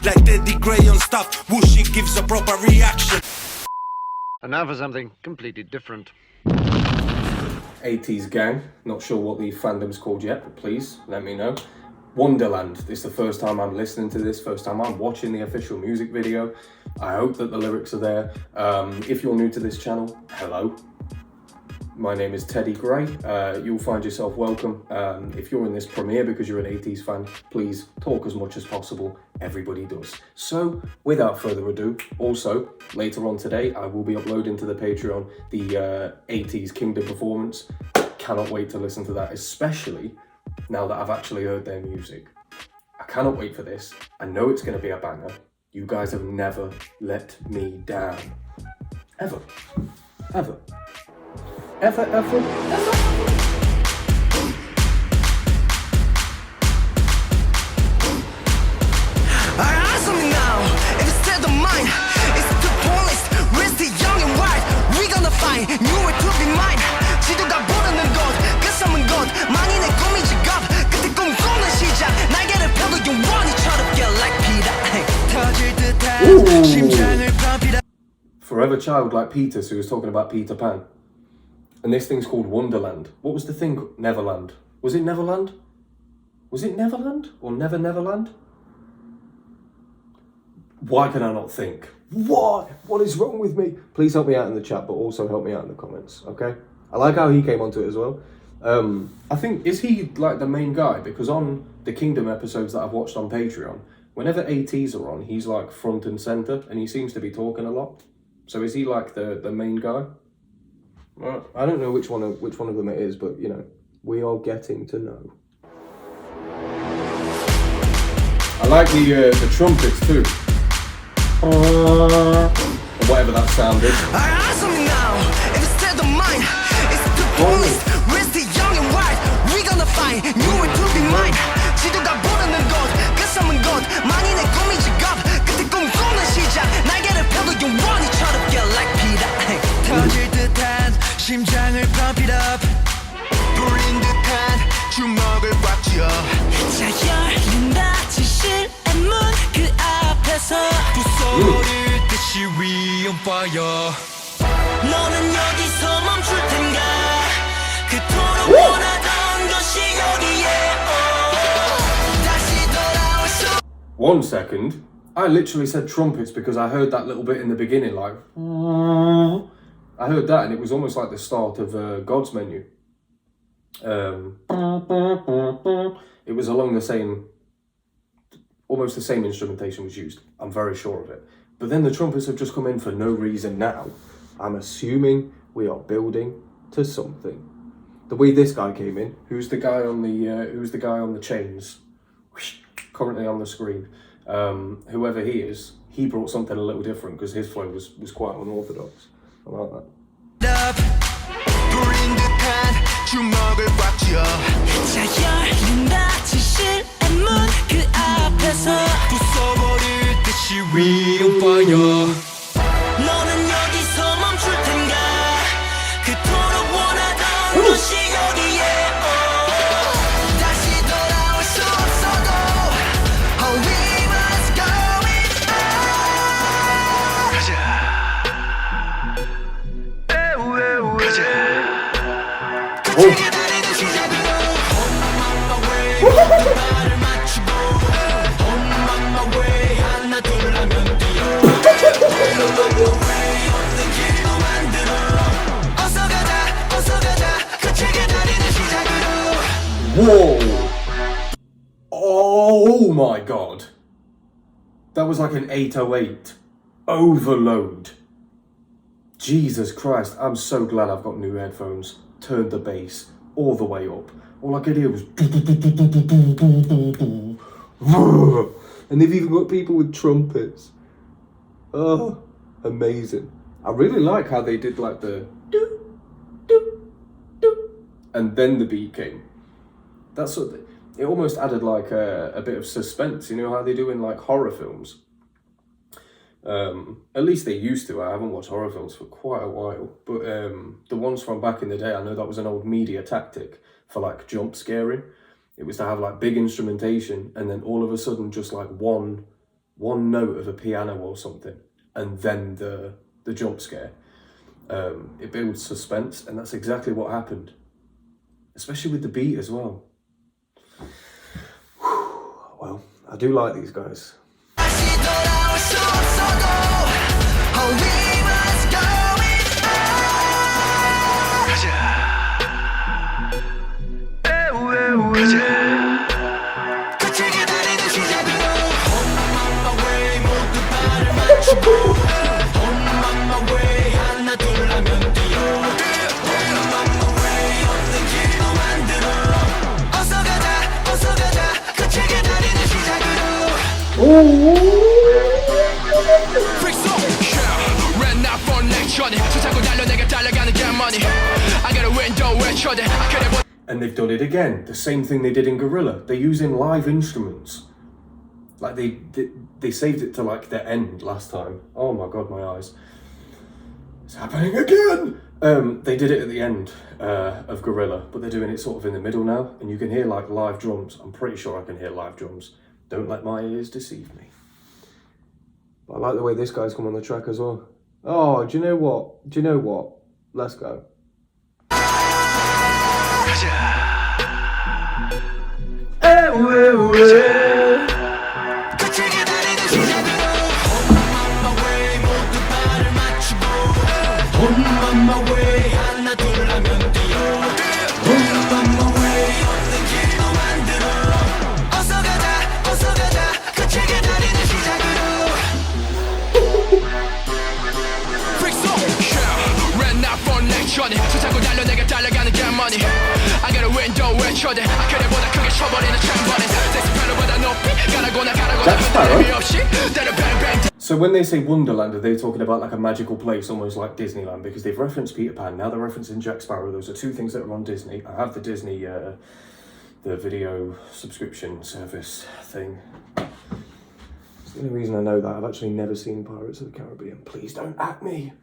Like TeddyGrey on stuff, whooshy gives a proper reaction. And now for something completely different. Ateez gang, not sure what the fandom's called yet, but please let me know. Wonderland, this is the first time I'm listening to this, first time I'm watching the official music video. I hope that the lyrics are there. If you're new to this channel, hello. My name is TeddyGrey. You'll find yourself welcome. If you're in this premiere because you're an Ateez fan, please talk as much as possible. Everybody does. So, without further ado, also, later on today, I will be uploading to the Patreon the Ateez Kingdom performance. Cannot wait to listen to that, especially now that I've actually heard their music. I cannot wait for this. I know it's going to be a banger. You guys have never let me down. Ever. Ever. Ever, ever, ever. I ask me now, if it's still the mind, it's the police, we're still young and wild. We gonna find new way to be mine. 지도가 모르는 것, 그 삶은 것, 만인의 꿈이 지갑, 그때 꿈꾸는 시작, 날개를 펴도 영원히 철없게 like Peter. 터질 듯한 심장을 펴피다. Forever Child like Peter, so he was talking about Peter Pan. And this thing's called Wonderland. What was the thing? Neverland. Was it Neverland? Was it Neverland? Or Never Neverland? Why can I not think? What? What is wrong with me? Please help me out in the chat, but also help me out in the comments, okay? I like how he came onto it as well. I think, is he like the main guy? Because on the Kingdom episodes that I've watched on Patreon, whenever Ateez are on, he's like front and center, and he seems to be talking a lot. So is he like the main guy? I don't know which one of them it is, but you know, we are getting to know. I like the trumpets too, or whatever that sound is. I ask me now, if it's still the mind, it's the police, we're still young and wild. We gonna find new way to be mine. 지도가 모르는 것, 그 삶은 것, 만인의 꿈이 지갑, 그때 꿈꾸는 시작, 날개를 펴도 영원히 철없게 like Peter. 터질 듯한 심장을 pump it up, 불린 듯한 주먹을 꽉 쥐어. 자 열린다 진실의 문 그 앞에서 부숴버리듯이 we on fire. 너는 여기서 멈출 텐가 그토록 원하던 것이 여기에 다시 돌아올 수. 1 second, I literally said trumpets because I heard that little bit in the beginning, like I heard that, and it was almost like the start of God's Menu. It was along the same, almost the same instrumentation was used. I'm very sure of it. But then the trumpets have just come in for no reason now. I'm assuming we are building to something. The way this guy came in, who's the guy on the chains, currently on the screen. Whoever he is, he brought something a little different because his flow was quite unorthodox. I like that. 불린 듯한 주먹을 꽉 쥐어. 자 열린다 진실의 문 그 앞에서 부숴버리듯이 we on fire. 너는 여기서 멈출 텐가 그토록 원하던 것이 여기에 다시 돌아올 수 없어도 oh we must go it on. Whoa! Oh my god! That was like an 808 overload. Jesus Christ, I'm so glad I've got new headphones. Turned the bass all the way up. All I could hear was and they've even got people with trumpets. Oh, amazing. I really like how they did like the do, do, do, and then the beat came. That's sort of, it almost added like a bit of suspense, you know how they do in like horror films. At least they used to. I haven't watched horror films for quite a while, but the ones from back in the day, I know that was an old media tactic for like jump scaring. It was to have like big instrumentation and then all of a sudden just like one one note of a piano or something, and then the jump scare. It builds suspense, and that's exactly what happened. Especially with the beat as well. Well, I do like these guys. And they've done it again, the same thing they did in Gorilla. They're using live instruments. Like they saved it to like the end last time. Oh my god, my eyes. It's happening again! They did it at the end of Gorilla, but they're doing it sort of in the middle now, and you can hear like live drums. I'm pretty sure I can hear live drums. Don't let my ears deceive me. But I like the way this guy's come on the track as well. Oh, do you know what? Do you know what? Let's go. So when they say Wonderland, are they talking about like a magical place, almost like Disneyland? Because they've referenced Peter Pan, now they're referencing Jack Sparrow. Those are two things that are on Disney. I have the Disney, the video subscription service thing. It's the only reason I know that. I've actually never seen Pirates of the Caribbean. Please don't at me.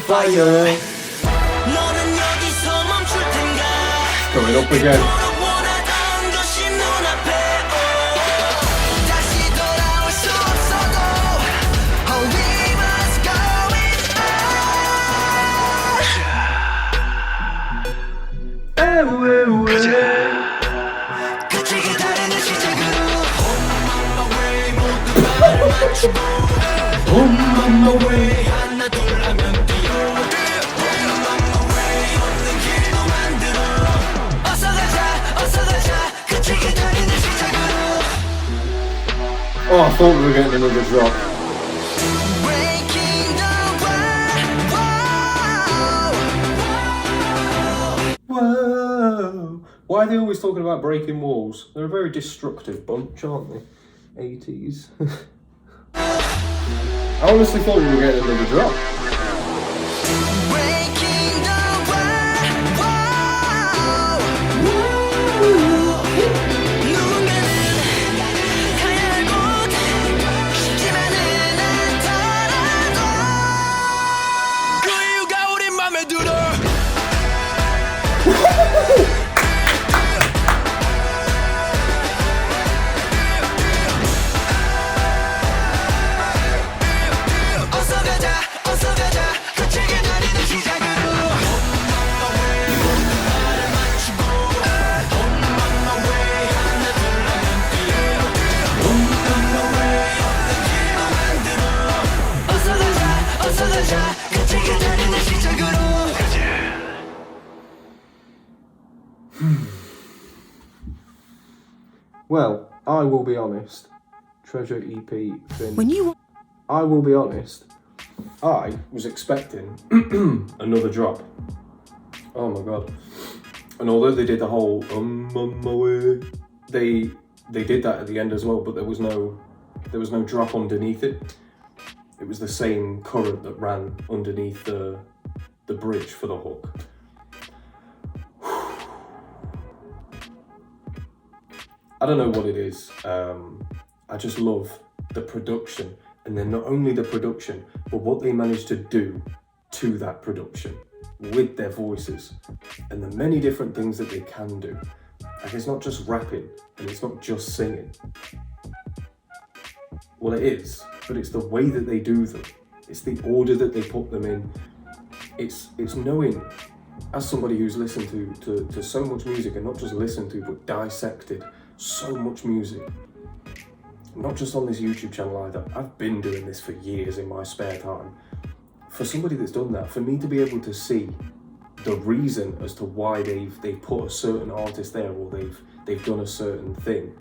Fire. Going up again. Oh, I thought we were getting another drop. Whoa! Why are they always talking about breaking walls? They're a very destructive bunch, aren't they? Ateez. I honestly thought we were getting another drop. Well, I will be honest. Treasure EP Finn. I will be honest. I was expecting another drop. Oh my god. And although they did the whole on my way, they did that at the end as well, but there was no drop underneath it. It was the same current that ran underneath the bridge for the hook. I don't know what it is. I just love the production, and then not only the production, but what they managed to do to that production with their voices and the many different things that they can do. Like, it's not just rapping and it's not just singing. Well, it is, but it's the way that they do them. It's the order that they put them in. It's knowing, as somebody who's listened to so much music, and not just listened to, but dissected so much music. Not just on this YouTube channel either. I've been doing this for years in my spare time. For somebody that's done that, for me to be able to see the reason as to why they've put a certain artist there, or they've done a certain thing,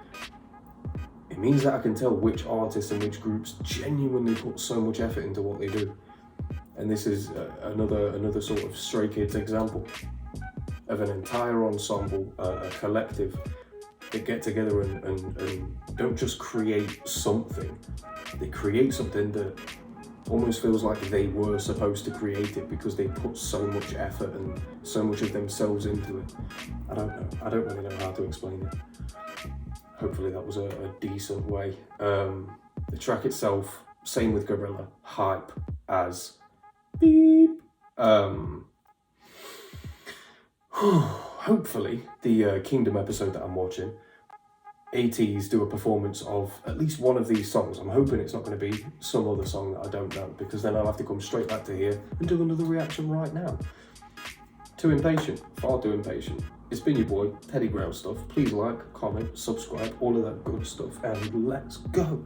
it means that I can tell which artists and which groups genuinely put so much effort into what they do. And this is another sort of Stray Kids example of an entire ensemble, a collective, that get together and don't just create something. They create something that almost feels like they were supposed to create it, because they put so much effort and so much of themselves into it. I don't know. I don't really know how to explain it. Hopefully that was a decent way. The track itself, same with Gorilla, hype as beep. Hopefully the Kingdom episode that I'm watching, Ateez do a performance of at least one of these songs. I'm hoping it's not going to be some other song that I don't know, because then I'll have to come straight back to here and do another reaction right now. Too impatient, far too impatient. It's been your boy, TeddyGrey stuff. Please like, comment, subscribe, all of that good stuff, and let's go.